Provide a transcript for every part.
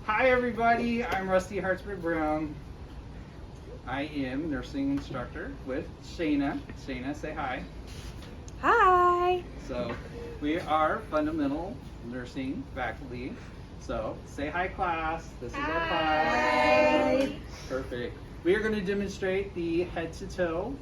Hi everybody, I'm Rusty Hartsburg Brown. I am nursing instructor with Shayna. Shayna, say hi. Hi. So we are fundamental nursing faculty. So say hi class. This is our class. Hi. Perfect. We are going to demonstrate the head to toe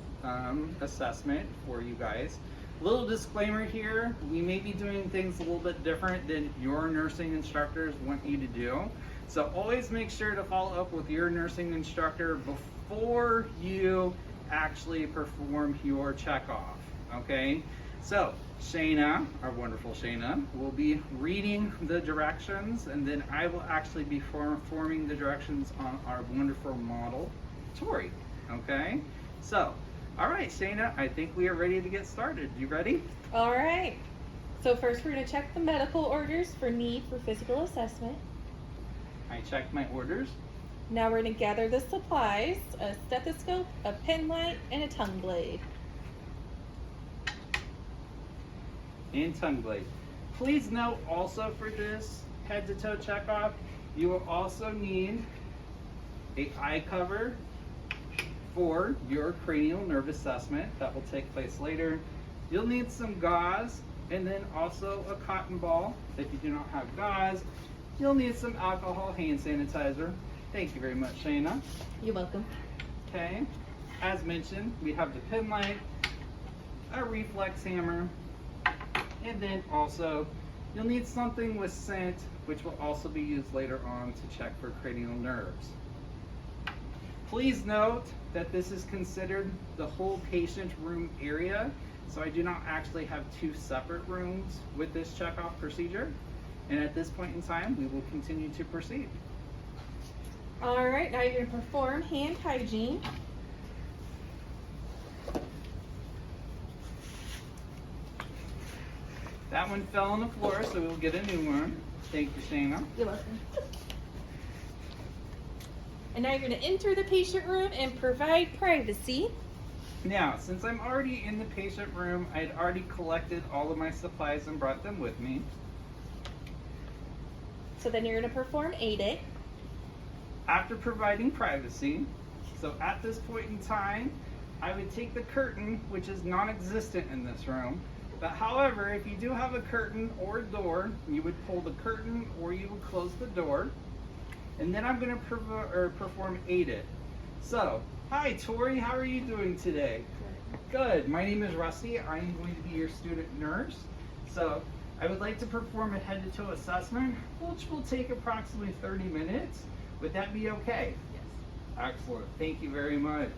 assessment for you guys. Little disclaimer here, we may be doing things a little bit different than your nursing instructors want you to do. So always make sure to follow up with your nursing instructor before you actually perform your checkoff, okay? So Shayna, our wonderful Shayna, will be reading the directions, and then I will actually be forming the directions on our wonderful model, Tori, okay? So, all right, Shayna, I think we are ready to get started. You ready? All right. So first we're going to check the medical orders for need for physical assessment. I checked my orders. Now we're going to gather the supplies, a stethoscope, a pen light, and a tongue blade. And tongue blade. Please note also for this head to toe checkoff, you will also need a eye cover for your cranial nerve assessment that will take place later. You'll need some gauze and then also a cotton ball. If you do not have gauze, you'll need some alcohol hand sanitizer. Thank you very much, Shayna. You're welcome. Okay, as mentioned, we have the pen light, a reflex hammer, and then also you'll need something with scent, which will also be used later on to check for cranial nerves. Please note that this is considered the whole patient room area, so I do not actually have two separate rooms with this checkoff procedure. And at this point in time, we will continue to proceed. All right, now you're going to perform hand hygiene. That one fell on the floor, so we'll get a new one. Thank you, Shayna. You're welcome. And now you're going to enter the patient room and provide privacy. Now, since I'm already in the patient room, I had already collected all of my supplies and brought them with me. So then you're going to perform ADIT. After providing privacy, so at this point in time, I would take the curtain, which is non-existent in this room, but however, if you do have a curtain or a door, you would pull the curtain or you would close the door, and then I'm going to perform ADIT. So, hi Tori, how are you doing today? Good. My name is Rusty. I am going to be your student nurse. So, I would like to perform a head-to-toe assessment, which will take approximately 30 minutes. Would that be okay? Yes. Excellent. Thank you very much.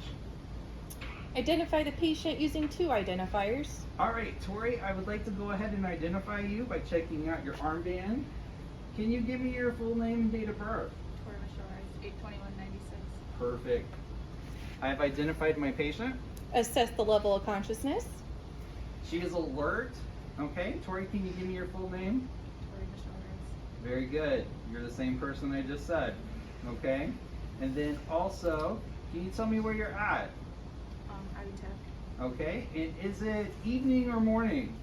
Identify the patient using two identifiers. All right, Tori, I would like to go ahead and identify you by checking out your armband. Can you give me your full name and date of birth? Tori Michelle, 8/21/96. Perfect. I have identified my patient. Assess the level of consciousness. She is alert. Okay, Tori, can you give me your full name? Tori Michelle Very good. You're the same person I just said. Okay, and then also, can you tell me where you're at? Ivy Tech. Okay, and is it evening or morning?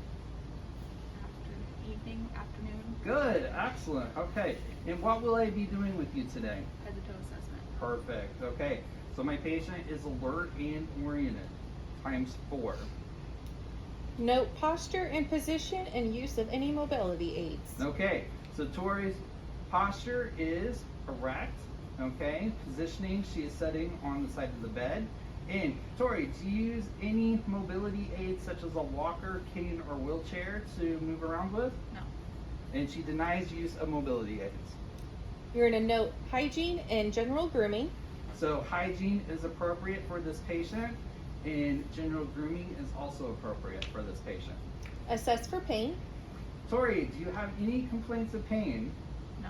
Evening, afternoon, Good, excellent. Okay, and what will I be doing with you today? head to toe assessment. Perfect. Okay, so my patient is alert and oriented, ×4. Note posture and position and use of any mobility aids. Okay, so Tori's posture is erect. Okay, positioning, she is sitting on the side of the bed. And Tori, do you use any mobility aids such as a walker, cane, or wheelchair to move around with? No. And she denies use of mobility aids. You're going to note hygiene and general grooming. So hygiene is appropriate for this patient, and general grooming is also appropriate for this patient. Assess for pain. Tori, do you have any complaints of pain? No.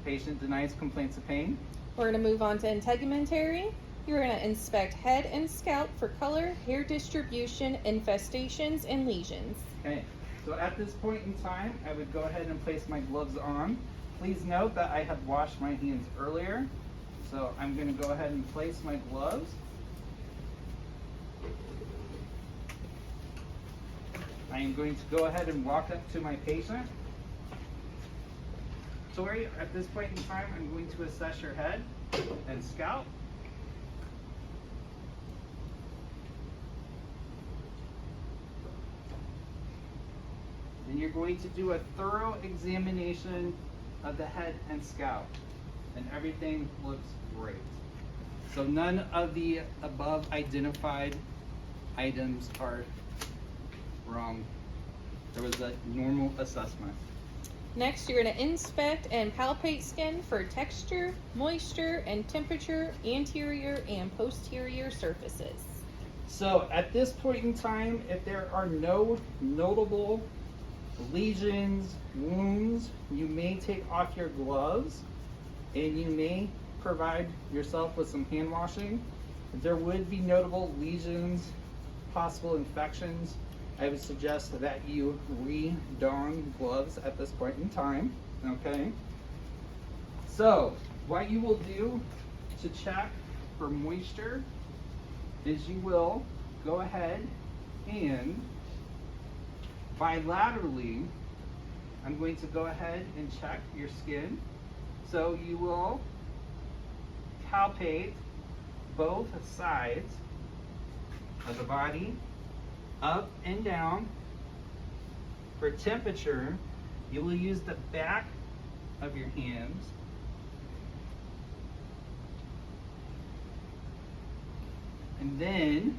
Patient denies complaints of pain. We're going to move on to integumentary. You're going to inspect head and scalp for color, hair distribution, infestations, and lesions. Okay, so at this point in time, I would go ahead and place my gloves on. Please note that I had washed my hands earlier, so I'm going to go ahead and place my gloves. I am going to go ahead and walk up to my patient. Tori, at this point in time, I'm going to assess your head and scalp. And you're going to do a thorough examination of the head and scalp. And everything looks great. So none of the above identified items are wrong. There was a normal assessment. Next, you're going to inspect and palpate skin for texture, moisture, and temperature, anterior and posterior surfaces. So at this point in time, if there are no notable lesions, wounds, you may take off your gloves and you may provide yourself with some hand washing. If there would be notable lesions, possible infections, I would suggest that you re-don gloves at this point in time, okay? So, what you will do to check for moisture is you will go ahead and bilaterally, I'm going to go ahead and check your skin. So you will palpate both sides of the body, up and down. For temperature, you will use the back of your hands and then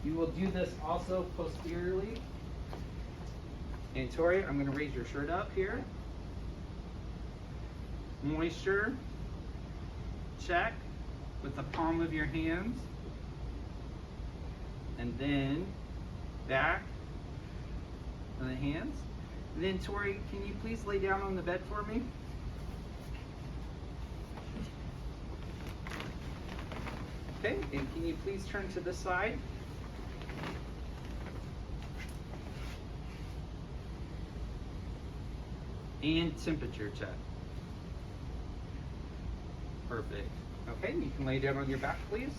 you will do this also posteriorly. And Tori, I'm going to raise your shirt up here. Moisture, check with the palm of your hands. And then back of the hands. And then Tori, can you please lay down on the bed for me? Okay, and can you please turn to this side? And temperature check. Perfect. Okay, you can lay down on your back, please.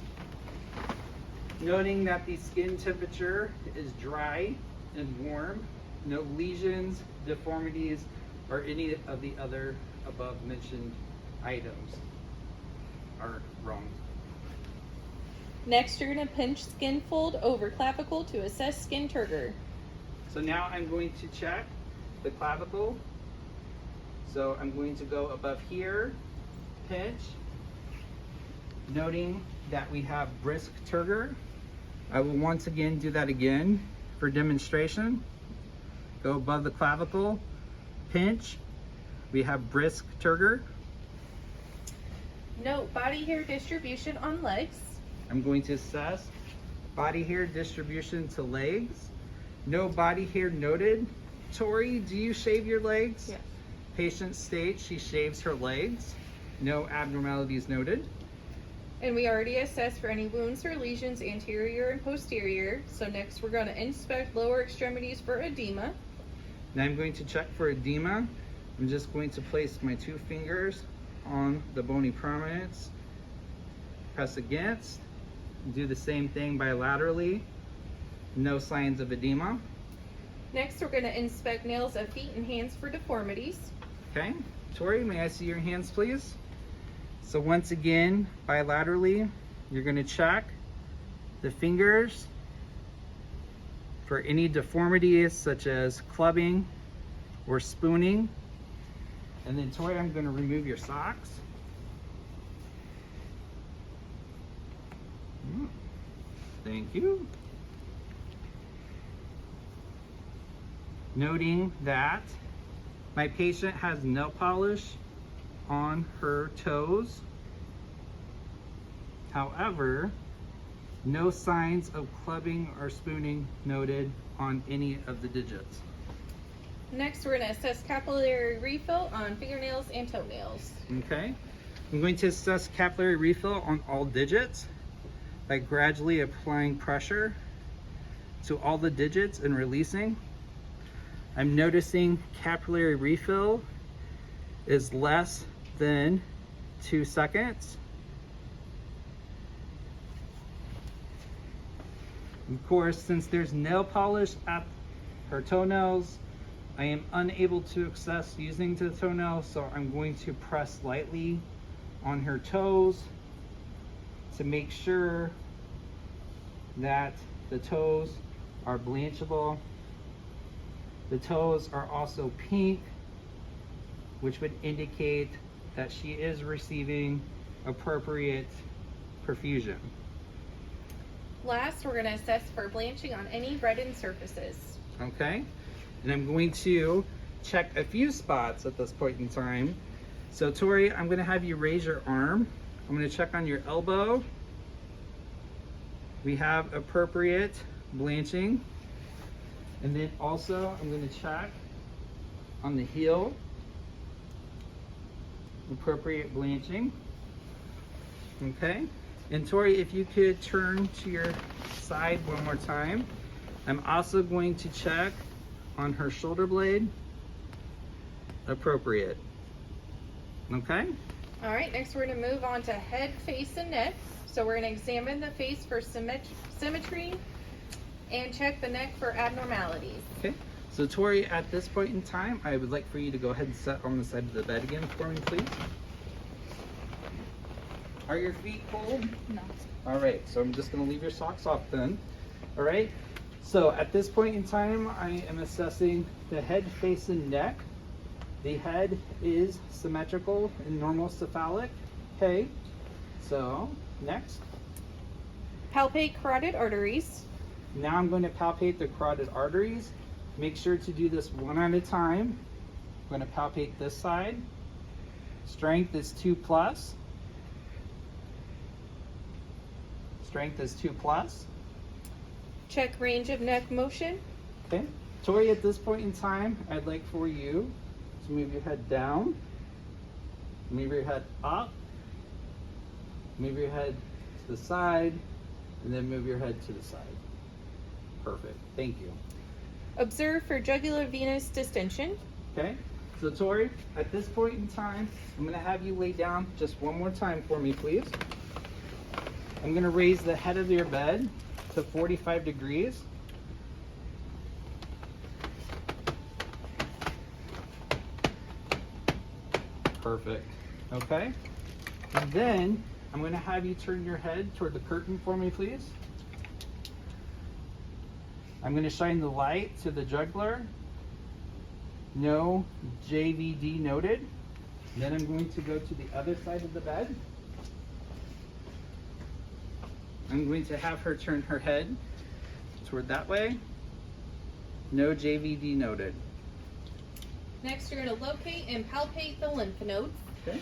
Noting that the skin temperature is dry and warm, no lesions, deformities, or any of the other above mentioned items are wrong. Next, you're going to pinch skin fold over clavicle to assess skin turgor. So now I'm going to check the clavicle. So I'm going to go above here, pinch, noting that we have brisk turgor. I will once again do that again for demonstration. Go above the clavicle, pinch, we have brisk turgor. Note body hair distribution on legs. I'm going to assess body hair distribution to legs. No body hair noted. Tori, do you shave your legs? Yes. Patient states she shaves her legs. No abnormalities noted. And we already assessed for any wounds or lesions anterior and posterior. So next we're going to inspect lower extremities for edema. Now I'm going to check for edema. I'm just going to place my 2 fingers on the bony prominence, press against, do the same thing bilaterally. No signs of edema. Next we're going to inspect nails of feet and hands for deformities. Okay, Tori, may I see your hands please? So once again, bilaterally, you're going to check the fingers for any deformities such as clubbing or spooning. And then Tori, I'm going to remove your socks. Thank you. Noting that my patient has nail polish on her toes. However, no signs of clubbing or spooning noted on any of the digits. Next we're going to assess capillary refill on fingernails and toenails. Okay, I'm going to assess capillary refill on all digits by gradually applying pressure to all the digits and releasing. I'm noticing capillary refill is less than 2 seconds. Of course, since there's nail polish at her toenails, I am unable to access using the toenail, so I'm going to press lightly on her toes to make sure that the toes are blanchable. The toes are also pink, which would indicate that she is receiving appropriate perfusion. Last, we're going to assess for blanching on any reddened surfaces. Okay, and I'm going to check a few spots at this point in time. So Tori, I'm going to have you raise your arm. I'm going to check on your elbow. We have appropriate blanching. And then also I'm going to check on the heel. Appropriate blanching. Okay, and Tori, if you could turn to your side one more time. I'm also going to check on her shoulder blade. Appropriate. Okay? All right, next we're going to move on to head, face, and neck. So we're going to examine the face for symmetry and check the neck for abnormalities. Okay. So Tori, at this point in time, I would like for you to go ahead and sit on the side of the bed again for me, please. Are your feet cold? No. All right, so I'm just going to leave your socks off then. All right, so at this point in time, I am assessing the head, face, and neck. The head is symmetrical and normal cephalic. Okay, so next. Palpate carotid arteries. Now I'm going to palpate the carotid arteries. Make sure to do this one at a time. I'm going to palpate this side. Strength is 2+. Strength is 2+. Check range of neck motion. Okay. Tori, at this point in time, I'd like for you to move your head down, move your head up, move your head to the side, and then move your head to the side. Perfect. Thank you. Observe for jugular venous distension. Okay. So Tori, at this point in time, I'm going to have you lay down just one more time for me, please. I'm going to raise the head of your bed to 45 degrees. Perfect. Okay. And then I'm going to have you turn your head toward the curtain for me, please. I'm going to shine the light to the jugular. No JVD noted. Then I'm going to go to the other side of the bed. I'm going to have her turn her head toward that way. No JVD noted. Next, you're going to locate and palpate the lymph nodes. Okay.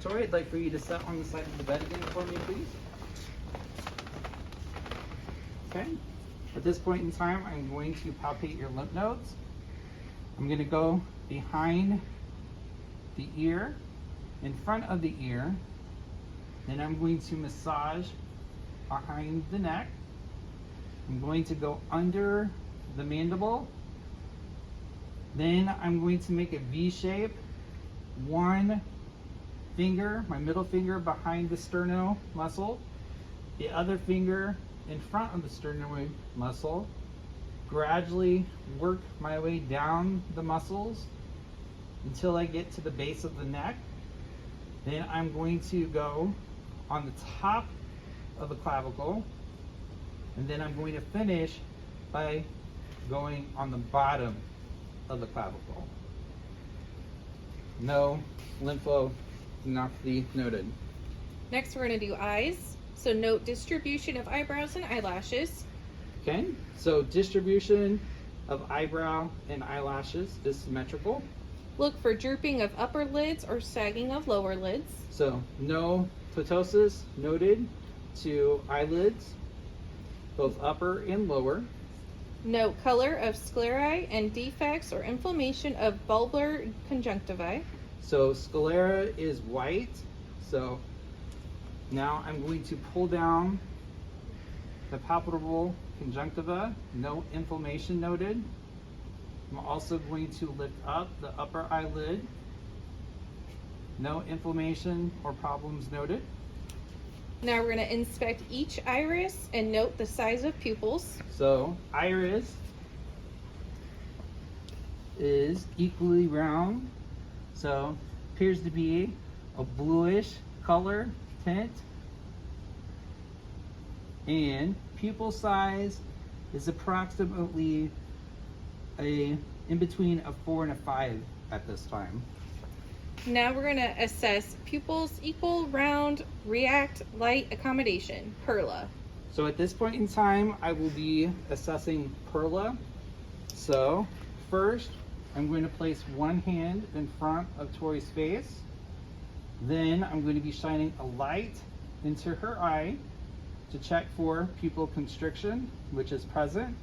Tori, I'd like for you to sit on the side of the bed again for me, please. Okay. At this point in time, I'm going to palpate your lymph nodes. I'm going to go behind the ear, in front of the ear, then I'm going to massage behind the neck. I'm going to go under the mandible. Then I'm going to make a V shape. One finger, my middle finger, behind the sterno muscle. The other finger in front of the sternoid muscle. Gradually work my way down the muscles until I get to the base of the neck. Then I'm going to go on the top of the clavicle, and then I'm going to finish by going on the bottom of the clavicle. No lymphadenopathy noted. Next, we're going to do eyes. So note distribution of eyebrows and eyelashes. Okay, so distribution of eyebrow and eyelashes is symmetrical. Look for drooping of upper lids or sagging of lower lids. So no ptosis noted to eyelids, both upper and lower. Note color of sclerae and defects or inflammation of bulbar conjunctivae. So sclera is white. So now I'm going to pull down the palpable conjunctiva. No inflammation noted. I'm also going to lift up the upper eyelid. No inflammation or problems noted. Now we're going to inspect each iris and note the size of pupils. So iris is equally round, so appears to be a bluish color tint. And pupil size is approximately in between a 4 and a 5 at this time. Now we're going to assess pupils equal, round, react, light accommodation, PERLA. So at this point in time, I will be assessing PERLA. So first, I'm going to place one hand in front of Tori's face. Then I'm going to be shining a light into her eye to check for pupil constriction, which is present.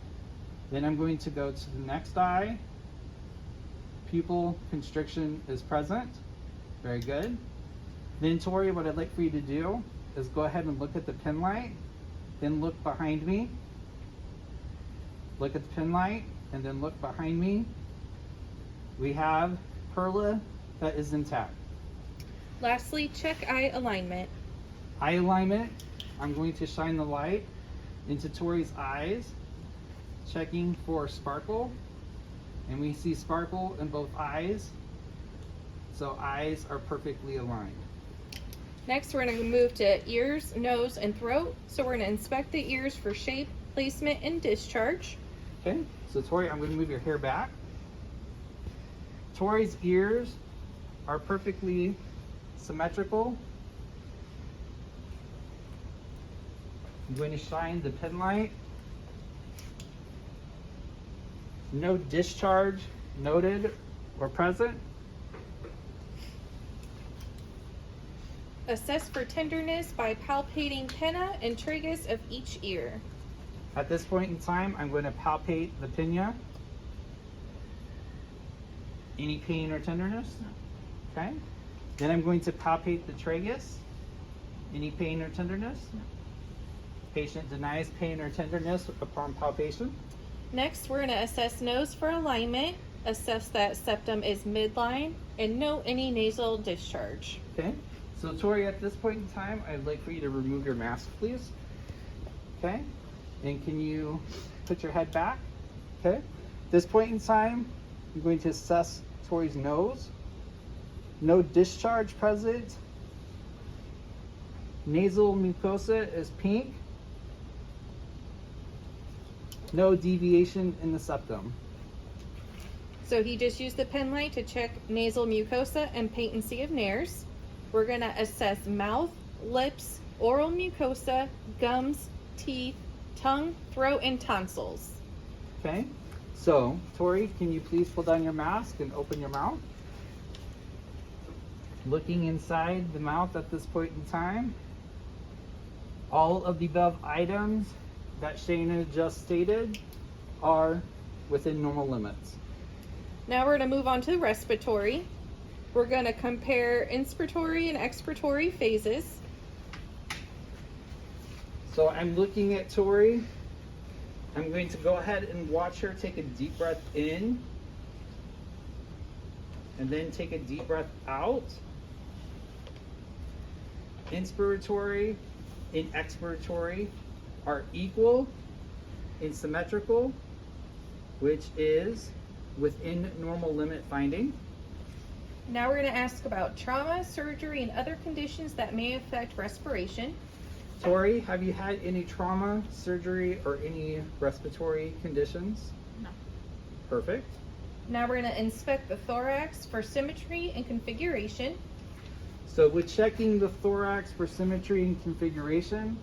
Then I'm going to go to the next eye. Pupil constriction is present. Very good. Then Tori, what I'd like for you to do is go ahead and look at the pin light, then look behind me. Look at the pin light, and then look behind me. We have PERLA that is intact. Lastly, check eye alignment. Eye alignment, I'm going to shine the light into Tori's eyes, checking for sparkle. And we see sparkle in both eyes. So eyes are perfectly aligned. Next, we're going to move to ears, nose, and throat. So we're going to inspect the ears for shape, placement, and discharge. Okay, so Tori, I'm going to move your hair back. Tori's ears are perfectly symmetrical. I'm going to shine the pin light. No discharge noted or present. Assess for tenderness by palpating pinna and tragus of each ear. At this point in time, I'm going to palpate the pinna. Any pain or tenderness? No. Okay. Then I'm going to palpate the tragus. Any pain or tenderness? No. Patient denies pain or tenderness upon palpation. Next, we're going to assess nose for alignment, assess that septum is midline, and note any nasal discharge. Okay. So Tori, at this point in time, I'd like for you to remove your mask, please. Okay. And can you put your head back? Okay. At this point in time, I'm going to assess Tori's nose. No discharge present. Nasal mucosa is pink. No deviation in the septum. So he just used the pen light to check nasal mucosa and patency of nares. We're going to assess mouth, lips, oral mucosa, gums, teeth, tongue, throat, and tonsils. Okay. So, Tori, can you please pull down your mask and open your mouth? Looking inside the mouth at this point in time, all of the above items that Shayna just stated are within normal limits. Now we're going to move on to respiratory. We're going to compare inspiratory and expiratory phases. So I'm looking at Tori. I'm going to go ahead and watch her take a deep breath in and then take a deep breath out. Inspiratory and expiratory are equal and symmetrical, which is within normal limit finding. Now we're going to ask about trauma, surgery, and other conditions that may affect respiration. Tori, have you had any trauma, surgery, or any respiratory conditions? No. Perfect. Now we're going to inspect the thorax for symmetry and configuration. So with checking the thorax for symmetry and configuration,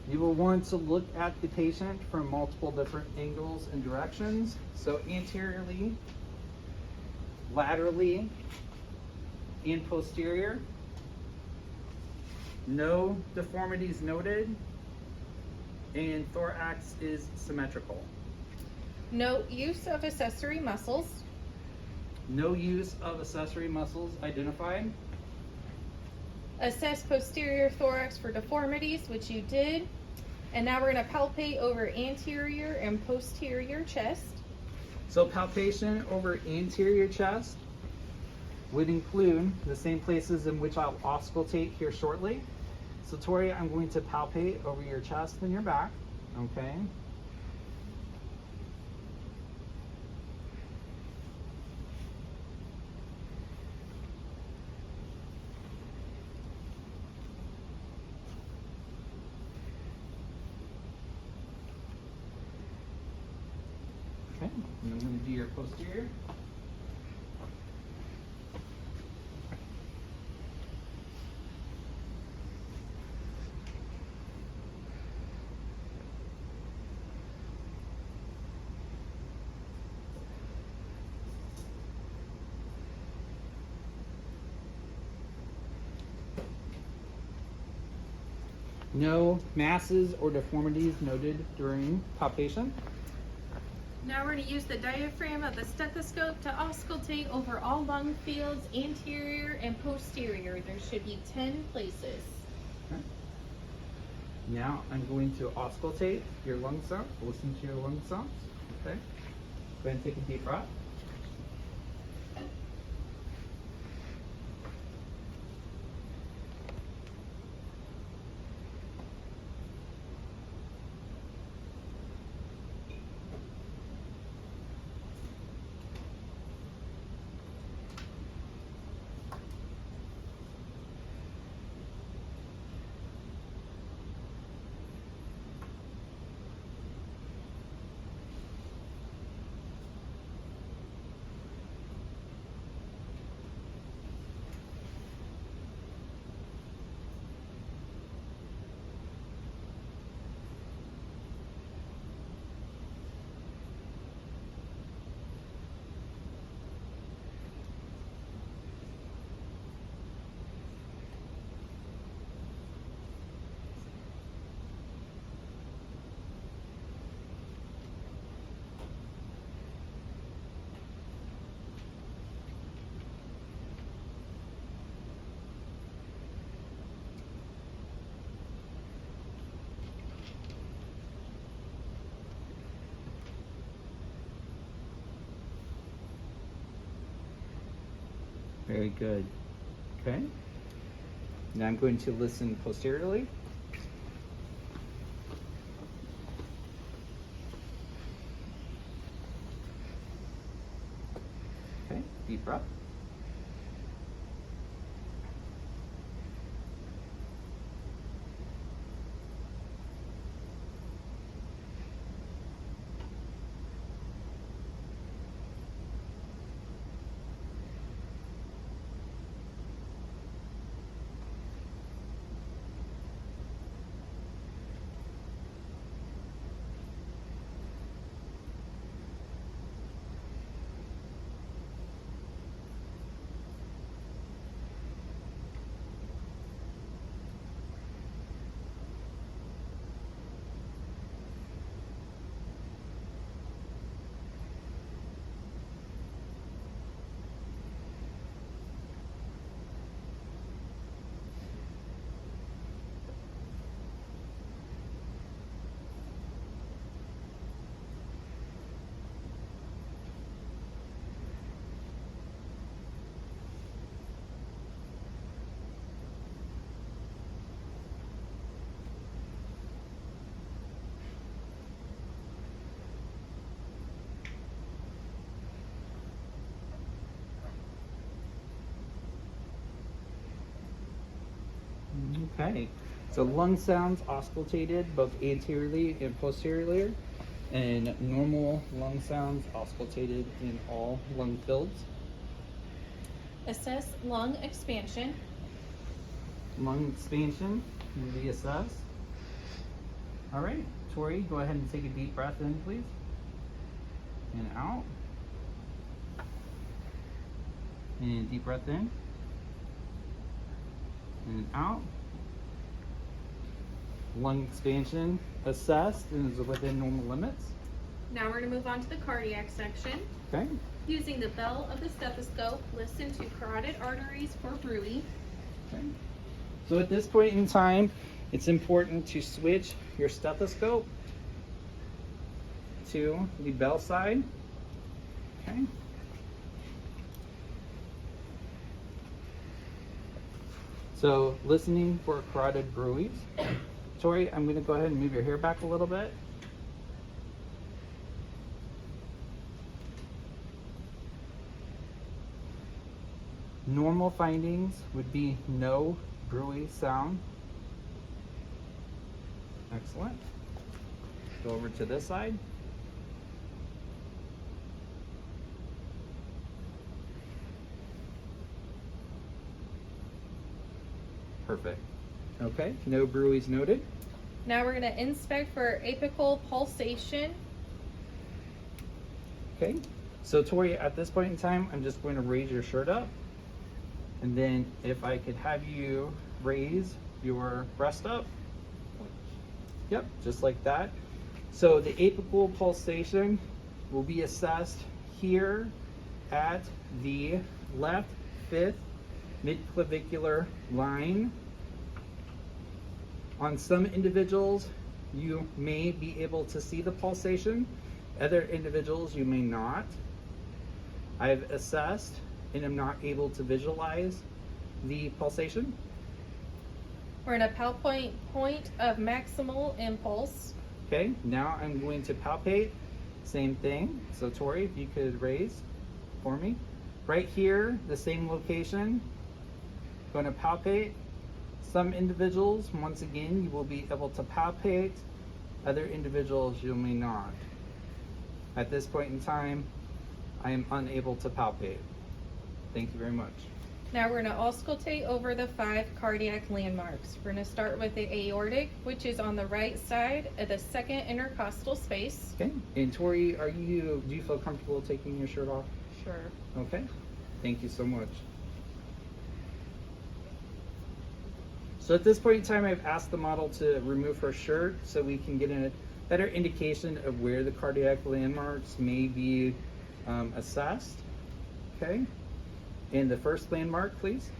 you will want to look at the patient from multiple different angles and directions. So anteriorly, laterally, and posterior. No deformities noted, and thorax is symmetrical. Note use of accessory muscles. No use of accessory muscles identified. Assess posterior thorax for deformities, which you did. And now we're going to palpate over anterior and posterior chest. So palpation over anterior chest would include the same places in which I'll auscultate here shortly. So Tori, I'm going to palpate over your chest and your back, okay? going to do your posterior. No masses or deformities noted during palpation. Now we're going to use the diaphragm of the stethoscope to auscultate over all lung fields, anterior and posterior. There should be 10 places. Okay. Now I'm going to auscultate your lung sound. Listen to your lung sounds. Okay. Go ahead and take a deep breath. Very good. Okay. Now I'm going to listen posteriorly. Okay, deep breath. Okay, so lung sounds auscultated both anteriorly and posteriorly, and normal lung sounds auscultated in all lung fields. Assess lung expansion. Lung expansion can be assessed. All right, Tori, go ahead and take a deep breath in, please, and out. And deep breath in and out. Lung expansion assessed and is within normal limits. Now we're going to move on to the cardiac section. Okay. Using the bell of the stethoscope, listen to carotid arteries for bruit. Okay. So at this point in time, it's important to switch your stethoscope to the bell side. Okay. So listening for carotid bruits. Tori, I'm going to go ahead and move your hair back a little bit. Normal findings would be no bruit sound. Excellent. Go over to this side. Perfect. Okay, no bruise noted. Now we're going to inspect for apical pulsation. Okay, so Tori, at this point in time, I'm just going to raise your shirt up. And then if I could have you raise your breast up. Yep, just like that. So the apical pulsation will be assessed here at the left fifth midclavicular line. On some individuals, you may be able to see the pulsation. Other individuals, you may not. I've assessed and am not able to visualize the pulsation. We're in a palpate point of maximal impulse. Okay, now I'm going to palpate. Same thing. So Tori, if you could raise for me. Right here, the same location. Going to palpate. Some individuals, once again, you will be able to palpate. Other individuals, you may not. At this point in time, I am unable to palpate. Thank you very much. Now we're going to auscultate over the 5 cardiac landmarks. We're going to start with the aortic, which is on the right side of the second intercostal space. Okay, and Tori, do you feel comfortable taking your shirt off? Sure. Okay, thank you so much. So at this point in time, I've asked the model to remove her shirt so we can get a better indication of where the cardiac landmarks may be assessed. Okay, and the first landmark, please.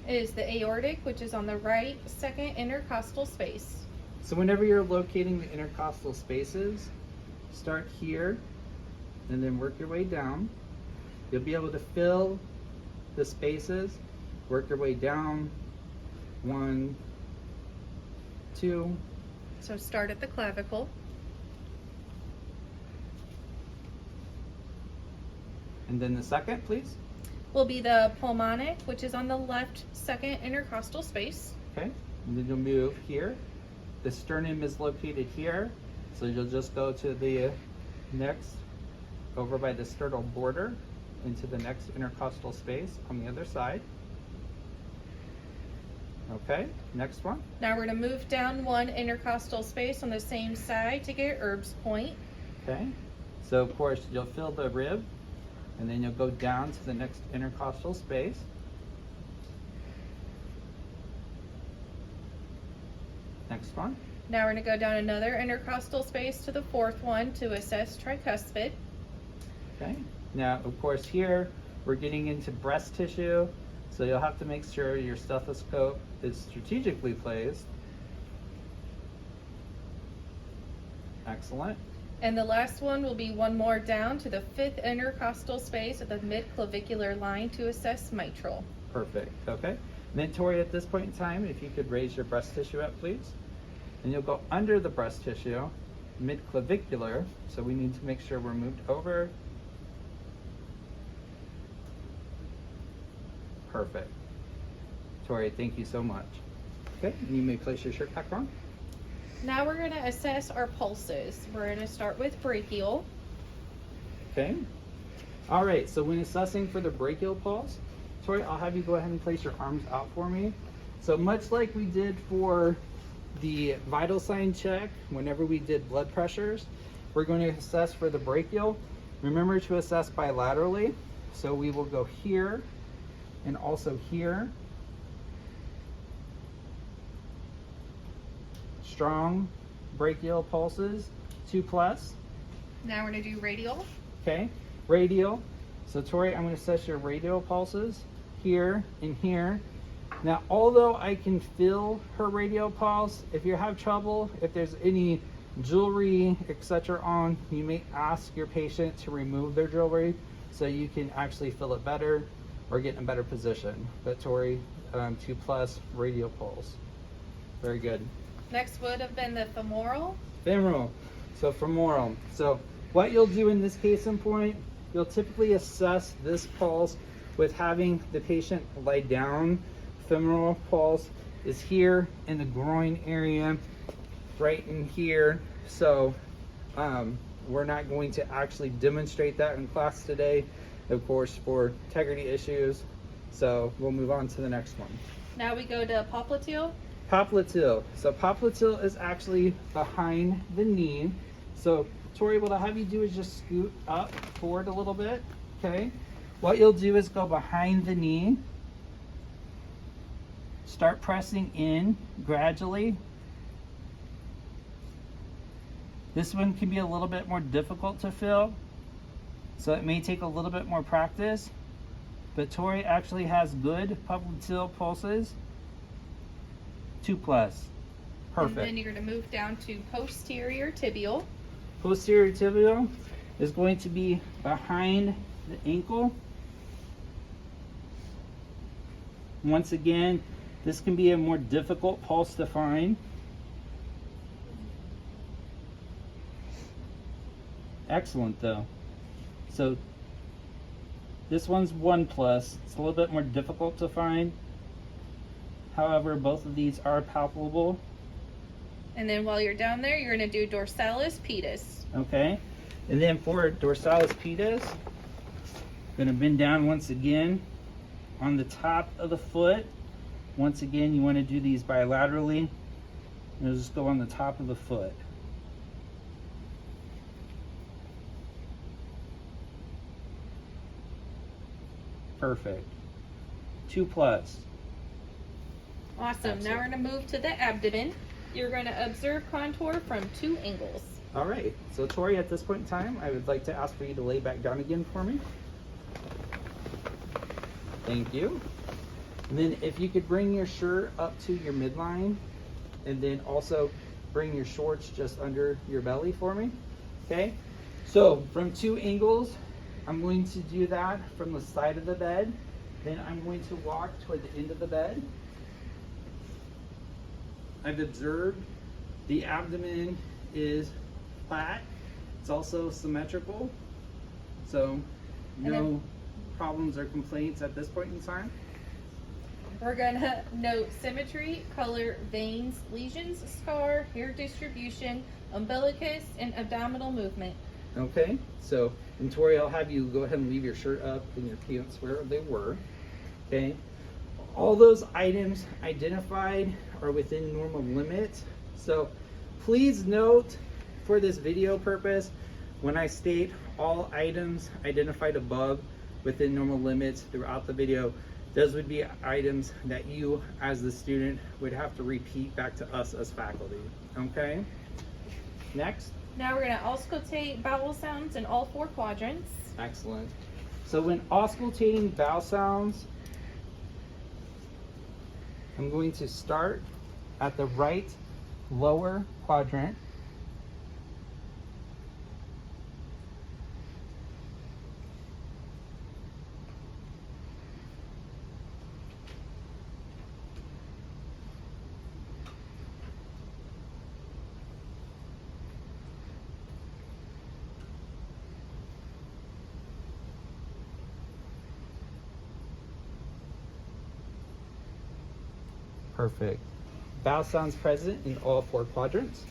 It is the aortic, which is on the right second intercostal space. So whenever you're locating the intercostal spaces, start here and then work your way down. You'll be able to fill the spaces, work your way down. 1, 2. So start at the clavicle. And then the second, please. Will be the pulmonic, which is on the left second intercostal space. Okay, and then you'll move here. The sternum is located here, so you'll just go to the next, over by the sternal border, into the next intercostal space on the other side. Okay, next one. Now we're going to move down 1 intercostal space on the same side to get Erb's point. Okay, so of course you'll fill the rib, and then you'll go down to the next intercostal space. Next one. Now we're going to go down another intercostal space to the 4th one to assess tricuspid. Okay, now of course here we're getting into breast tissue, so you'll have to make sure your stethoscope is strategically placed. Excellent. And the last one will be 1 more down to the 5th intercostal space at the midclavicular line to assess mitral. Perfect. Okay. And then Tori, at this point in time, if you could raise your breast tissue up, please. And you'll go under the breast tissue, midclavicular. So we need to make sure we're moved over. Perfect. Tori, thank you so much. Okay, and you may place your shirt back on. Now we're going to assess our pulses. We're going to start with brachial. Okay. All right, so when assessing for the brachial pulse, Tori, I'll have you go ahead and place your arms out for me. So much like we did for the vital sign check, whenever we did blood pressures, we're going to assess for the brachial. Remember to assess bilaterally. So we will go here and also here. Strong brachial pulses, 2+. Now we're going to do radial. Okay, radial. So Tori, I'm going to assess your radial pulses here and here. Now, although I can feel her radial pulse, if you have trouble, if there's any jewelry, etc. on, you may ask your patient to remove their jewelry so you can actually feel it better or get in a better position. But Tori, 2+ radial pulse. Very good. Next would have been the femoral. Femoral. So femoral. So what you'll do in this case in point, you'll typically assess this pulse with having the patient lie down. Femoral pulse is here in the groin area, right in here. So we're not going to actually demonstrate that in class today, of course, for integrity issues. So we'll move on to the next one. Now we go to popliteal. Popliteal. So popliteal is actually behind the knee. So Tori, what I'll have you do is just scoot up forward a little bit. Okay. What you'll do is go behind the knee. Start pressing in gradually. This one can be a little bit more difficult to feel, so it may take a little bit more practice, but Tori actually has good popliteal pulses. 2+. Perfect. And then you're going to move down to posterior tibial. Posterior tibial is going to be behind the ankle. Once again, this can be a more difficult pulse to find. Excellent though. So this one's 1+. It's a little bit more difficult to find. However, both of these are palpable. And then while you're down there, you're going to do dorsalis pedis. Okay. And then for dorsalis pedis, going to bend down once again on the top of the foot. Once again, you want to do these bilaterally. And just go on the top of the foot. Perfect. 2+. Awesome. Excellent. Now we're going to move to the abdomen. You're going to observe contour from 2 angles. All right. So Tori, at this point in time, I would like to ask for you to lay back down again for me. Thank you. And then if you could bring your shirt up to your midline, and then also bring your shorts just under your belly for me. Okay. So from 2 angles, I'm going to do that from the side of the bed. Then I'm going to walk toward the end of the bed. I've observed the abdomen is flat. It's also symmetrical. So no problems or complaints at this point in time. We're going to note symmetry, color, veins, lesions, scar, hair distribution, umbilicus, and abdominal movement. Okay, so, and Tori, I'll have you go ahead and leave your shirt up and your pants where they were. Okay, all those items identified are within normal limits. So please note, for this video purpose, when I state all items identified above within normal limits throughout the video, those would be items that you as the student would have to repeat back to us as faculty. Okay, next. Now we're going to auscultate vowel sounds in all 4 quadrants. Excellent. So when auscultating vowel sounds, I'm going to start at the right lower quadrant. Perfect. Vowel sounds present in all 4 quadrants.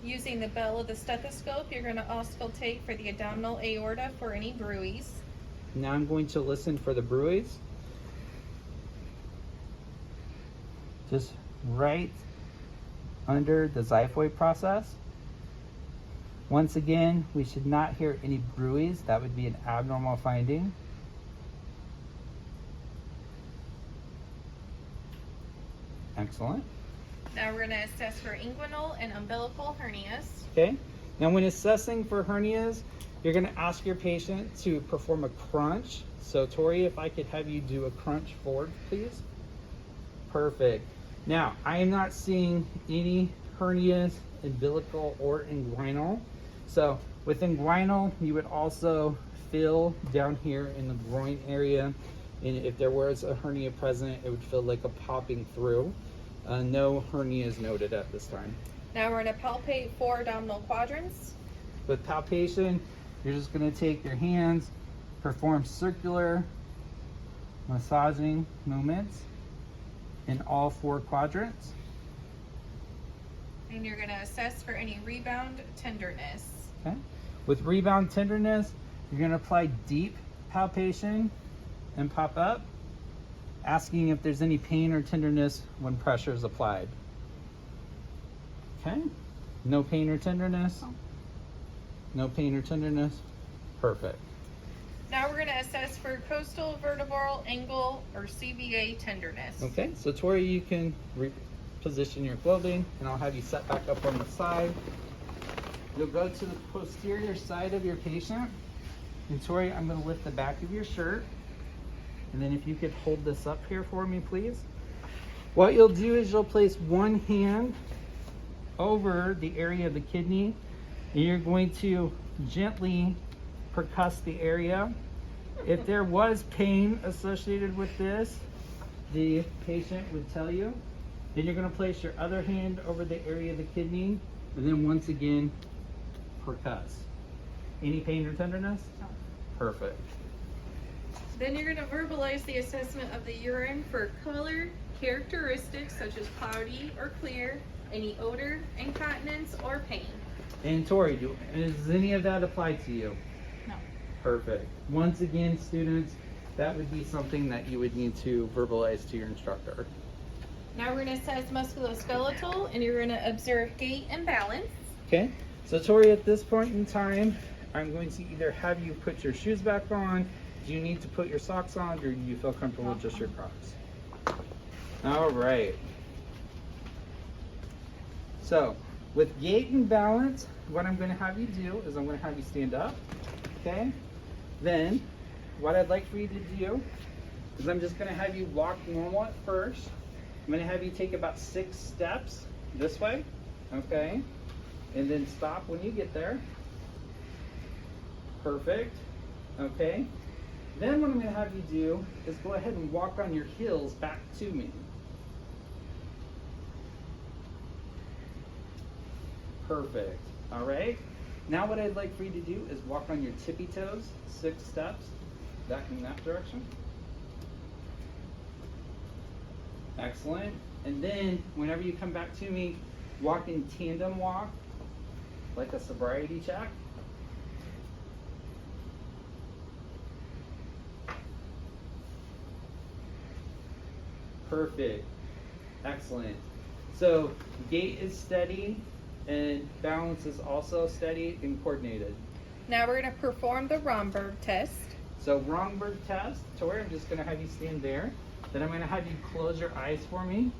Using the bell of the stethoscope, you're going to auscultate for the abdominal aorta for any bruits. Now I'm going to listen for the bruits. Just right under the xiphoid process. Once again, we should not hear any bruits. That would be an abnormal finding. Excellent. Now we're going to assess for inguinal and umbilical hernias. Okay. Now when assessing for hernias, you're going to ask your patient to perform a crunch. So Tori, if I could have you do a crunch forward, please. Perfect. Now, I am not seeing any hernias, umbilical or inguinal. So with inguinal, you would also feel down here in the groin area. And if there was a hernia present, it would feel like a popping through. No hernia is noted at this time. Now we're going to palpate 4 abdominal quadrants. With palpation, you're just going to take your hands, perform circular massaging movements in all 4 quadrants. And you're going to assess for any rebound tenderness. Okay. With rebound tenderness, you're going to apply deep palpation and pop up. asking if there's any pain or tenderness when pressure is applied. Okay, no pain or tenderness? No. No pain or tenderness? Perfect. Now we're going to assess for coastal vertebral angle or CVA tenderness. Okay, so Tori, you can reposition your clothing and I'll have you set back up on the side. You'll go to the posterior side of your patient. And Tori, I'm going to lift the back of your shirt. And then if you could hold this up here for me, please. What you'll do is you'll place one hand over the area of the kidney and you're going to gently percuss the area. If there was pain associated with this, the patient would tell you. Then you're going to place your other hand over the area of the kidney and then once again percuss. Any pain or tenderness? No. Perfect. Then you're going to verbalize the assessment of the urine for color, characteristics such as cloudy or clear, any odor, incontinence, or pain. And Tori, does any of that apply to you? No. Perfect. Once again, students, that would be something that you would need to verbalize to your instructor. Now we're going to assess musculoskeletal, and you're going to observe gait and balance. Okay, so Tori, at this point in time, I'm going to either have you put your shoes back on, do you need to put your socks on, or do you feel comfortable with just your Crocs? All right. So, with gait and balance, what I'm going to have you do is I'm going to have you stand up, okay? Then, what I'd like for you to do is I'm just going to have you walk normal at first. I'm going to have you take about 6 steps this way, okay? And then stop when you get there. Perfect, okay? Then what I'm going to have you do is go ahead and walk on your heels back to me. Perfect. All right. Now what I'd like for you to do is walk on your tippy toes, 6 steps, back in that direction. Excellent. And then whenever you come back to me, walk in tandem walk, like a sobriety check. Perfect. Excellent. So gait is steady and balance is also steady and coordinated. Now we're going to perform the Romberg test. So Romberg test, Tori, I'm just going to have you stand there. Then I'm going to have you close your eyes for me.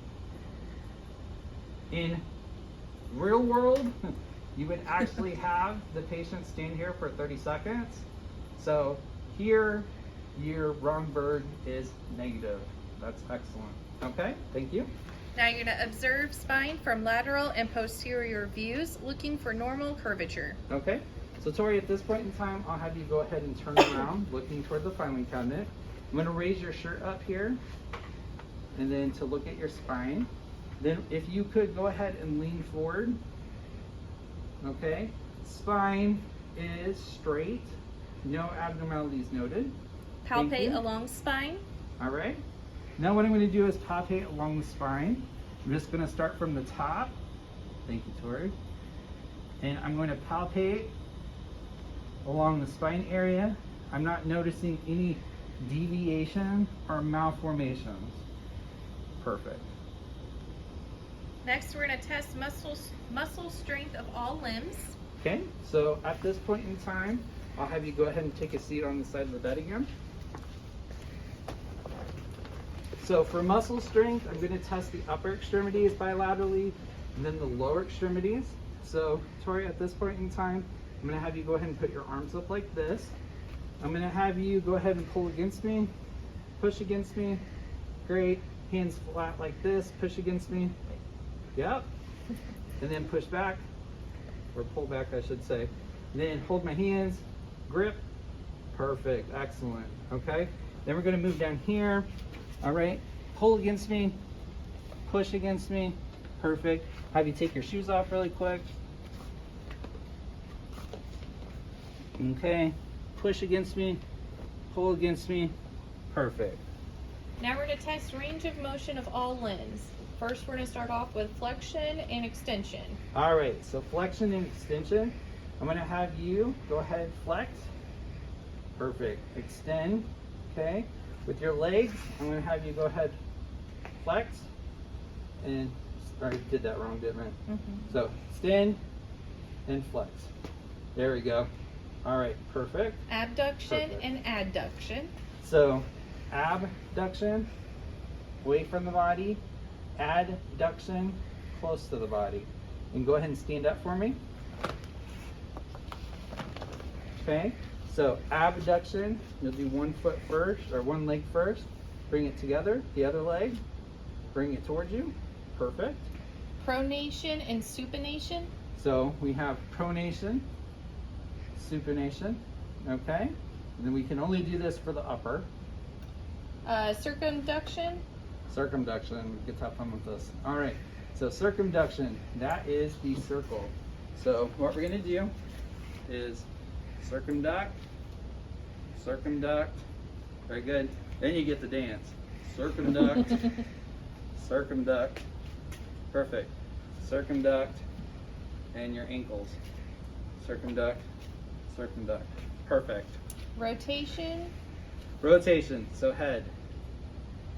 In real world, you would actually have the patient stand here for 30 seconds. So here, your Romberg is negative. That's excellent. Okay, thank you. Now you're going to observe spine from lateral and posterior views, looking for normal curvature. Okay, so Tori, at this point in time, I'll have you go ahead and turn around, looking toward the filing cabinet. I'm going to raise your shirt up here, and then to look at your spine. Then if you could go ahead and lean forward. Okay, spine is straight, no abnormalities noted. Thank Palpate you. along spine. All right. Now what I'm going to do is palpate along the spine. I'm just going to start from the top. Thank you, Tori. And I'm going to palpate along the spine area. I'm not noticing any deviation or malformations. Perfect. Next, we're going to test muscle strength of all limbs. Okay, so at this point in time, I'll have you go ahead and take a seat on the side of the bed again. So for muscle strength, I'm going to test the upper extremities bilaterally and then the lower extremities. So Tori, at this point in time, I'm going to have you go ahead and put your arms up like this. I'm going to have you go ahead and pull against me, push against me. Great. Hands flat like this, push against me. Yep. And then push back, or pull back, I should say. Then hold my hands, grip. Perfect. Excellent. Okay. Then we're going to move down here. All right, pull against me, push against me, perfect. Have you take your shoes off really quick. Okay, push against me, pull against me, perfect. Now we're going to test range of motion of all limbs. First, we're going to start off with flexion and extension. All right, so flexion and extension. I'm going to have you go ahead, flex, perfect. Extend, okay. With your legs, I'm going to have you go ahead, flex, and I did that wrong, didn't I? So extend and flex. There we go. All right, perfect. Abduction Perfect. and adduction. So abduction, away from the body, adduction, close to the body. And go ahead and stand up for me. Okay, so abduction, you'll do 1 foot first, or 1 leg first. Bring it together, the other leg, bring it towards you. Perfect. Pronation and supination. So we have pronation, supination, okay? And then we can only do this for the upper. Circumduction. Circumduction, get to have fun with this. All right, so circumduction, that is the circle. So what we're gonna do is circumduct, circumduct, very good. Then you get the dance. Circumduct, circumduct, perfect. Circumduct, and your ankles. Circumduct, circumduct, perfect. Rotation. Rotation, so head.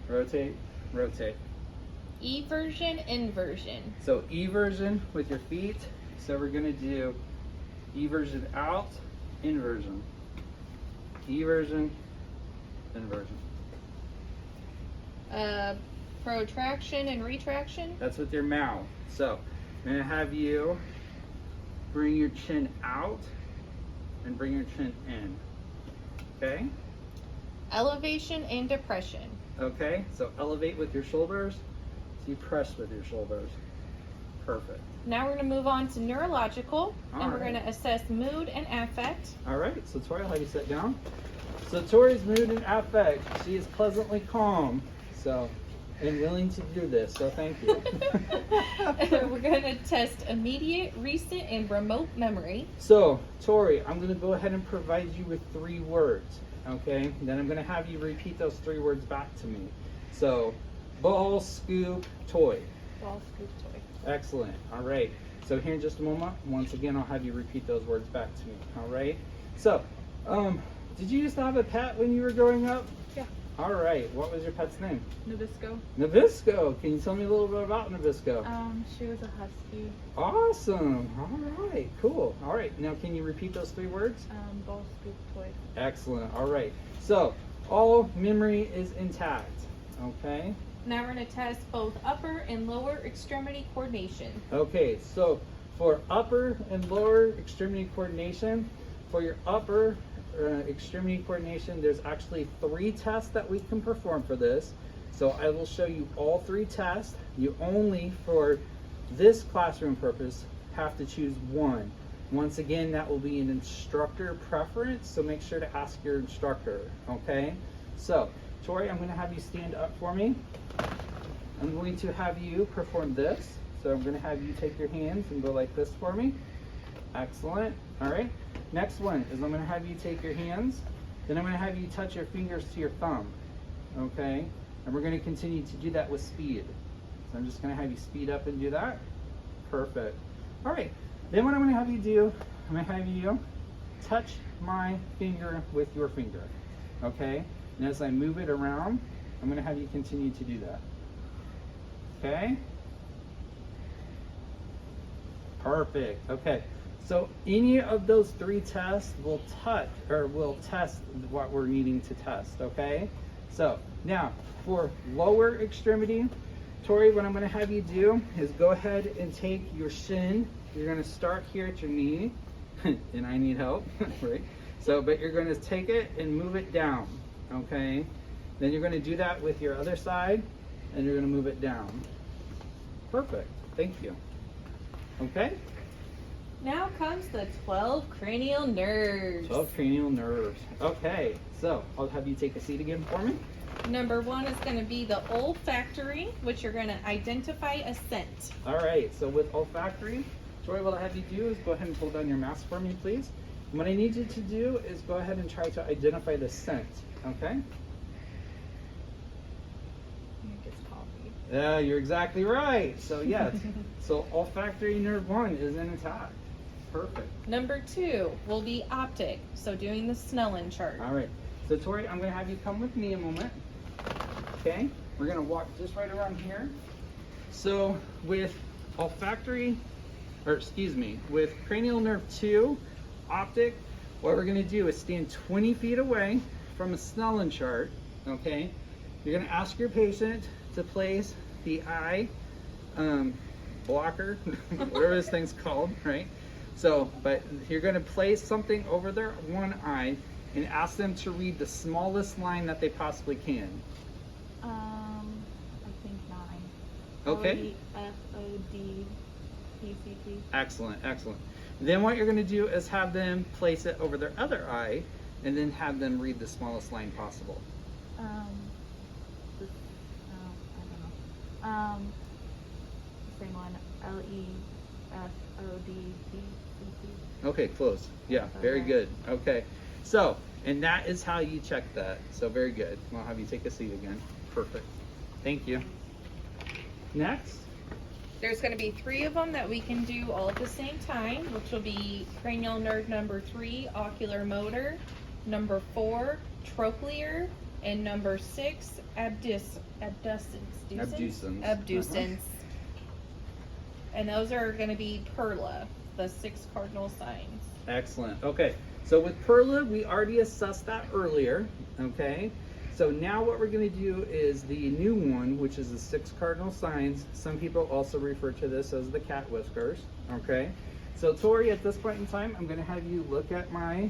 Rotate, rotate. Eversion, inversion. So eversion with your feet. So we're gonna do eversion out, inversion. Eversion, inversion. Protraction and retraction. That's with your mouth. So I'm gonna have you bring your chin out and bring your chin in. Okay? Elevation and depression. Okay, so elevate with your shoulders. So you press with your shoulders. Perfect. Now we're going to move on to neurological, and we're Alright. going to assess mood and affect. All right, so Tori, I'll have you sit down. So Tori's mood and affect, she is pleasantly calm, so, and willing to do this, so thank you. We're going to test immediate, recent, and remote memory. So, Tori, I'm going to go ahead and provide you with 3 words, okay? Then I'm going to have you repeat those 3 words back to me. So, ball, scoop, toy. Ball, scoop, toy. Excellent. All right. So here in just a moment, once again, I'll have you repeat those words back to me. All right. So, did you used to have a pet when you were growing up? Yeah. All right. What was your pet's name? Nabisco. Nabisco. Can you tell me a little bit about Nabisco? She was a husky. Awesome. All right. Cool. All right. Now, can you repeat those 3 words? Ball, scoop, toy. Excellent. All right. So, all memory is intact. Okay. Now we're going to test both upper and lower extremity coordination. Okay, so for upper and lower extremity coordination, for your upper extremity coordination, there's actually 3 tests that we can perform for this. So I will show you all 3 tests. You only, for this classroom purpose, have to choose one. Once again, that will be an instructor preference, so make sure to ask your instructor, okay? So, Tori, I'm going to have you stand up for me. I'm going to have you perform this. So I'm going to have you take your hands and go like this for me. Excellent. All right. Next one is I'm going to have you take your hands. Then I'm going to have you touch your fingers to your thumb. Okay. And we're going to continue to do that with speed. So I'm just going to have you speed up and do that. Perfect. All right. Then what I'm going to have you do, I'm going to have you touch my finger with your finger. Okay. And as I move it around, I'm going to have you continue to do that. Okay? Perfect. Okay. So any of those 3 tests will test what we're needing to test, okay? So now for lower extremity, Tori, what I'm going to have you do is go ahead and take your shin. You're going to start here at your knee, and I need help, right? So, but you're going to take it and move it down, okay? Then you're going to do that with your other side, and you're going to move it down. Perfect. Thank you. Okay? Now comes the 12 cranial nerves. 12 cranial nerves. Okay, so I'll have you take a seat again for me. Number 1 is going to be the olfactory, which you're going to identify a scent. All right, so with olfactory, Joy, what I'll have you do is go ahead and pull down your mask for me, please. And what I need you to do is go ahead and try to identify the scent, okay? Yeah, you're exactly right. So yes, so olfactory nerve 1 is intact. Perfect. Number 2 will be optic, so doing the Snellen chart. All right. So Tori, I'm gonna have you come with me a moment. Okay, we're gonna walk just right around here. So with olfactory, with cranial nerve 2, optic, what we're gonna do is stand 20 feet away from a Snellen chart, okay? You're gonna ask your patient to place the eye blocker, whatever this thing's called, right? So, but you're gonna place something over their one eye and ask them to read the smallest line that they possibly can. I think 9. Okay. ODFODPCT. Excellent, excellent. Then what you're gonna do is have them place it over their other eye and then have them read the smallest line possible. This, I don't know. Same one. LEFODPCT. Okay, close. Yeah, very good. Okay. So, and that is how you check that. So very good. I'll have you take a seat again. Perfect. Thank you. Next. There's going to be 3 of them that we can do all at the same time, which will be cranial nerve number 3, ocular motor, number 4, trochlear, and number 6, abducens. Abducens. And those are going to be PERLA, the 6 cardinal signs. Excellent. Okay. So with PERLA, we already assessed that earlier. Okay. So now what we're going to do is the new one, which is the 6 cardinal signs. Some people also refer to this as the cat whiskers. Okay. So Tori, at this point in time, I'm going to have you look at my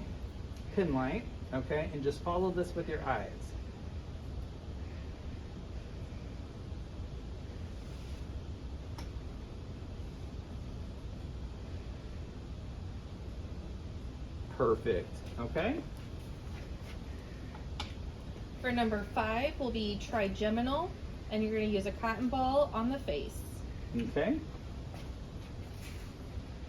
pin light. Okay. And just follow this with your eyes. Perfect. Okay. For number 5 will be trigeminal, and you're going to use a cotton ball on the face. Okay.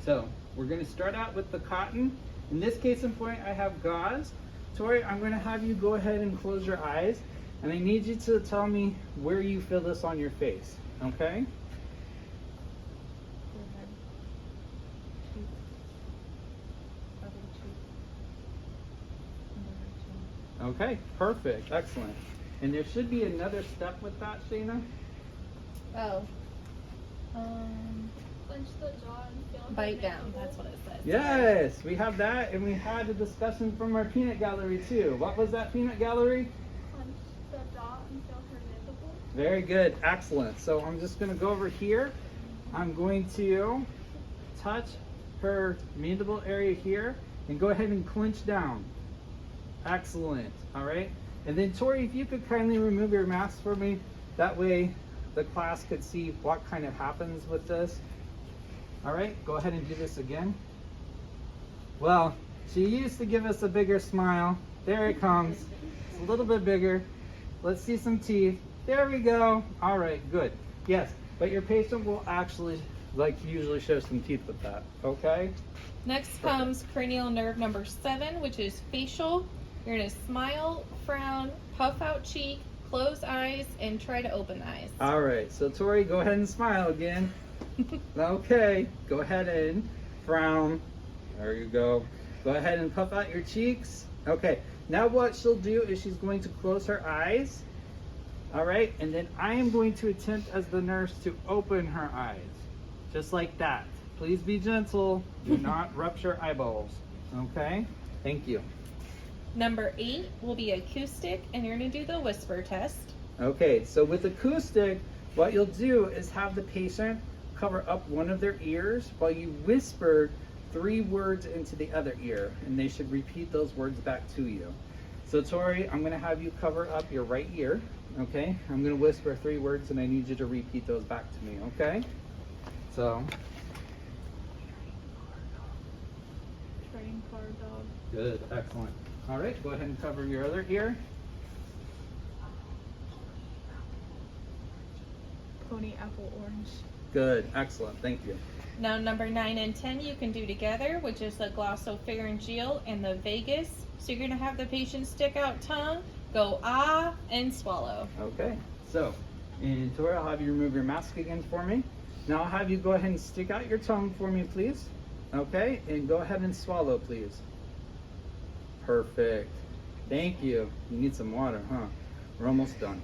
So we're going to start out with the cotton. In this case in point, I have gauze. Tori, I'm going to have you go ahead and close your eyes, and I need you to tell me where you feel this on your face. Okay. Forehead. Cheek. Other cheek. Lower chin. Okay. Perfect. Excellent. And there should be another step with that, Shayna. Oh. Clench the jaw and feel her Bite down, mandible. that's what it says. Yes, we have that, and we had a discussion from our peanut gallery too. What was that peanut gallery? Clench the jaw and feel her mandible. Very good, excellent. So I'm just going to go over here. I'm going to touch her mandible area here and go ahead and clench down. Excellent. All right. And then Tori, if you could kindly remove your mask for me, that way the class could see what kind of happens with this. All right, go ahead and do this again. Well, she used to give us a bigger smile. There it comes. It's a little bit bigger. Let's see some teeth. There we go. All right, good. Yes, but your patient will actually, like, usually show some teeth with that. Okay? Next comes cranial nerve number 7, which is facial. You're going to smile, frown, puff out cheek, close eyes, and try to open eyes. All right, so Tori, go ahead and smile again. Okay, go ahead and frown. There you go. Go ahead and puff out your cheeks. Okay, now what she'll do is she's going to close her eyes. All right, and then I am going to attempt as the nurse to open her eyes. Just like that. Please be gentle. Do not rupture eyeballs. Okay? Thank you. Number 8 will be acoustic, and you're going to do the whisper test. Okay, so with acoustic, what you'll do is have the patient cover up one of their ears while you whisper 3 words into the other ear, and they should repeat those words back to you. So Tori, I'm going to have you cover up your right ear, okay? I'm going to whisper 3 words, and I need you to repeat those back to me, okay? So. Train car dog. Good, excellent. All right, go ahead and cover your other ear. Pony apple orange. Good, excellent, thank you. Now number 9 and 10 you can do together, which is the glossopharyngeal and the vagus. So you're going to have the patient stick out tongue, go ah, and swallow. Okay, so, and Tori, I'll have you remove your mask again for me. Now I'll have you go ahead and stick out your tongue for me, please. Okay, and go ahead and swallow, please. Perfect. Thank you. You need some water, huh? We're almost done.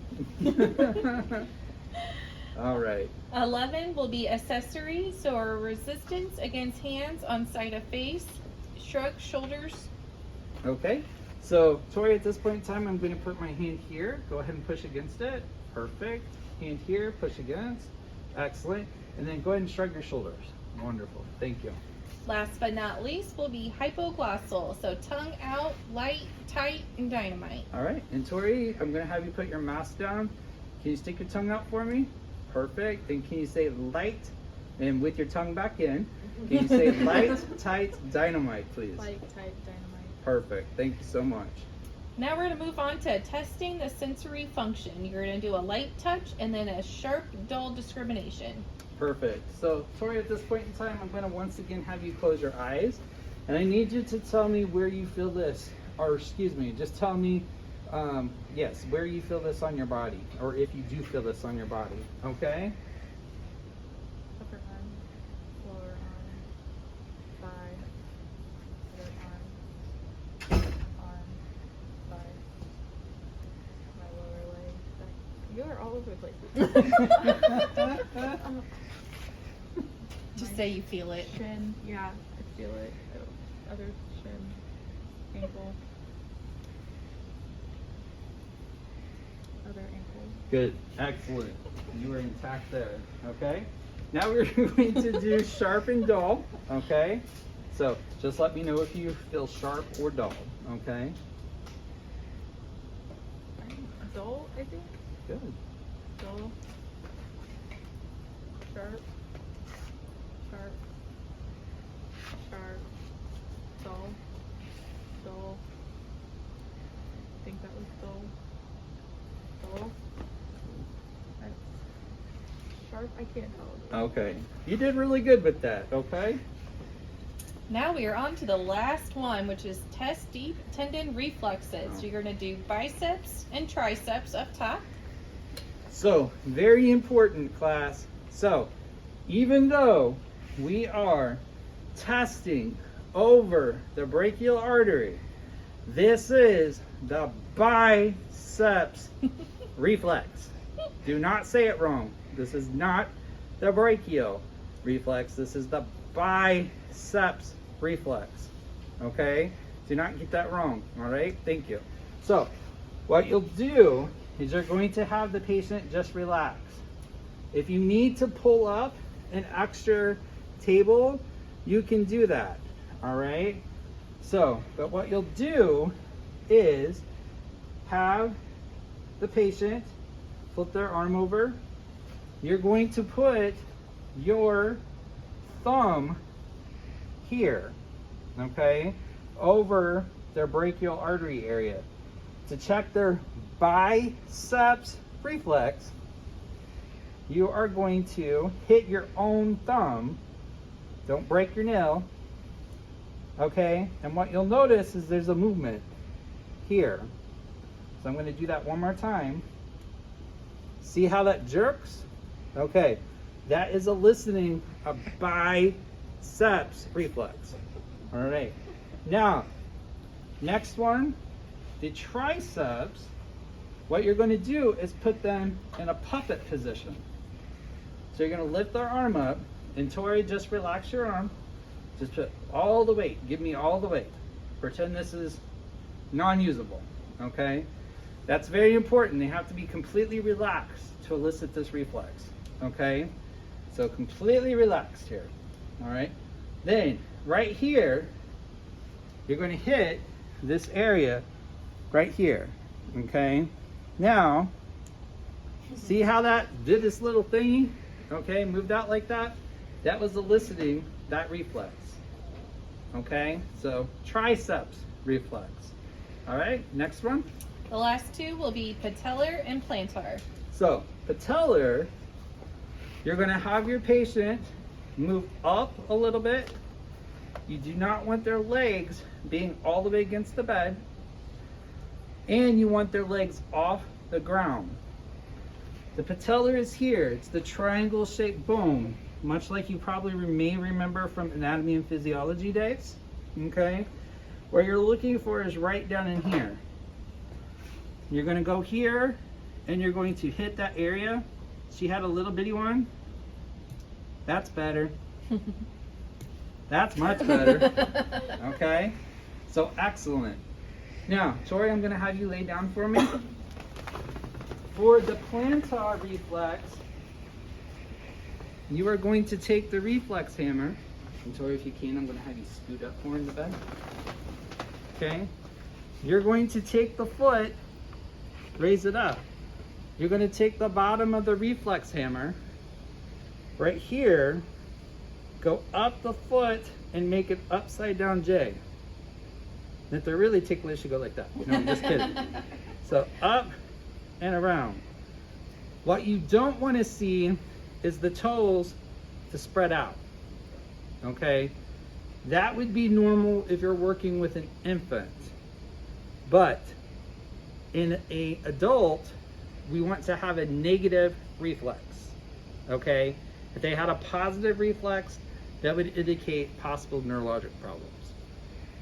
All right. 11 will be accessory, so our resistance against hands on side of face, shrug shoulders. Okay. So, Tori, at this point in time, I'm going to put my hand here. Go ahead and push against it. Perfect. Hand here, push against. Excellent. And then go ahead and shrug your shoulders. Wonderful. Thank you. Last but not least will be hypoglossal, so tongue out, light, tight, and dynamite. All right. And Tori, I'm going to have you put your mask down. Can you stick your tongue out for me? Perfect. And can you say light? And with your tongue back in, can you say light, tight, dynamite, please? Light, tight, dynamite. Perfect. Thank you so much. Now we're going to move on to testing the sensory function. You're going to do a light touch and then a sharp, dull discrimination. Perfect. So, Tori, at this point in time, I'm going to once again have you close your eyes. And I need you to tell me where you feel this. Or, excuse me, just tell me, yes, where you feel this on your body. Or if you do feel this on your body. Okay? Upper arm, lower arm, thigh, other arm, thigh, my lower leg. You are all over the place. Just My say you feel it. Shin, yeah, I feel it. Other shin, ankle, other ankle. Good. Excellent. You were intact there. Okay? Now we're going to do sharp and dull. Okay? So just let me know if you feel sharp or dull. Okay? Dull, I think. Good. Dull. Sharp. Sharp. Sharp. Dull. Dull. I think that was dull. Dull. That's sharp. I can't tell. Okay. You did really good with that. Okay? Now we are on to the last one, which is test deep tendon reflexes. So you're going to do biceps and triceps up top. So, very important, class. So, even though we are testing over the brachial artery, this is the biceps reflex. Do not say it wrong. This is not the brachial reflex. This is the biceps reflex. Okay? Do not get that wrong. All right? Thank you. So, what you'll do is you're going to have the patient just relax. If you need to pull up an extra table, you can do that. All right? So, but what you'll do is have the patient flip their arm over. You're going to put your thumb here, okay, over their brachial artery area to check their biceps reflex. You are going to hit your own thumb. Don't break your nail. Okay, and what you'll notice is there's a movement here. So I'm going to do that one more time. See how that jerks? Okay, that is eliciting a biceps reflex. All right, now, next one, the triceps. What you're going to do is put them in a puppet position. So you're going to lift their arm up, and Tori, just relax your arm. Just put all the weight. Give me all the weight. Pretend this is non-usable, okay? That's very important. They have to be completely relaxed to elicit this reflex, okay? So completely relaxed here, all right? Then, right here, you're going to hit this area right here, okay? Now, see how that did this little thingy? Okay, moved out like that? That was eliciting that reflex. Okay, so triceps reflex. All right, next one. The last two will be patellar and plantar. So, patellar, you're going to have your patient move up a little bit. You do not want their legs being all the way against the bed. And you want their legs off the ground. The patellar is here. It's the triangle shaped bone, much like you probably may remember from anatomy and physiology days. Okay? What you're looking for is right down in here. You're gonna go here and you're going to hit that area. She had a little bitty one. That's better. That's much better. Okay? So excellent. Now, Tori, I'm gonna have you lay down for me. For the plantar reflex, you are going to take the reflex hammer. And Tori, if you can, I'm gonna have you scoot up more in the bed. Okay? You're going to take the foot, raise it up. You're going to take the bottom of the reflex hammer, right here, go up the foot and make it upside down J. And if they're really ticklish, you go like that. No, I'm just kidding. So up and around. What you don't want to see is the toes to spread out. Okay? That would be normal if you're working with an infant. But in an adult, we want to have a negative reflex. Okay? If they had a positive reflex, that would indicate possible neurologic problems.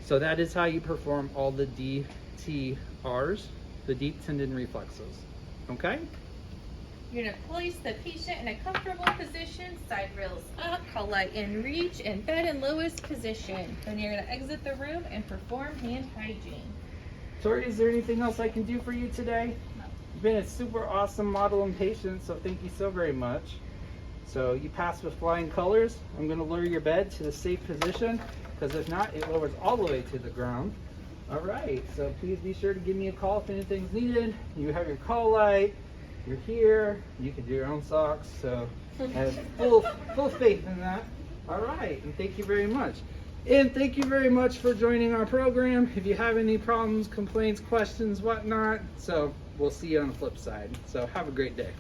So that is how you perform all the DTRs, the deep tendon reflexes. Okay? You're gonna place the patient in a comfortable position, side rails up, call light in reach, and bed in lowest position. Then you're gonna exit the room and perform hand hygiene. Tori, is there anything else I can do for you today? No. You've been a super awesome model and patient, so thank you so very much. So you passed with flying colors. I'm going to lower your bed to the safe position, because if not, it lowers all the way to the ground. All right, so please be sure to give me a call if anything's needed. You have your call light, you're here, you can do your own socks, so I have full faith in that. All right, and thank you very much. And thank you very much for joining our program. If you have any problems, complaints, questions, whatnot, so we'll see you on the flip side. So have a great day.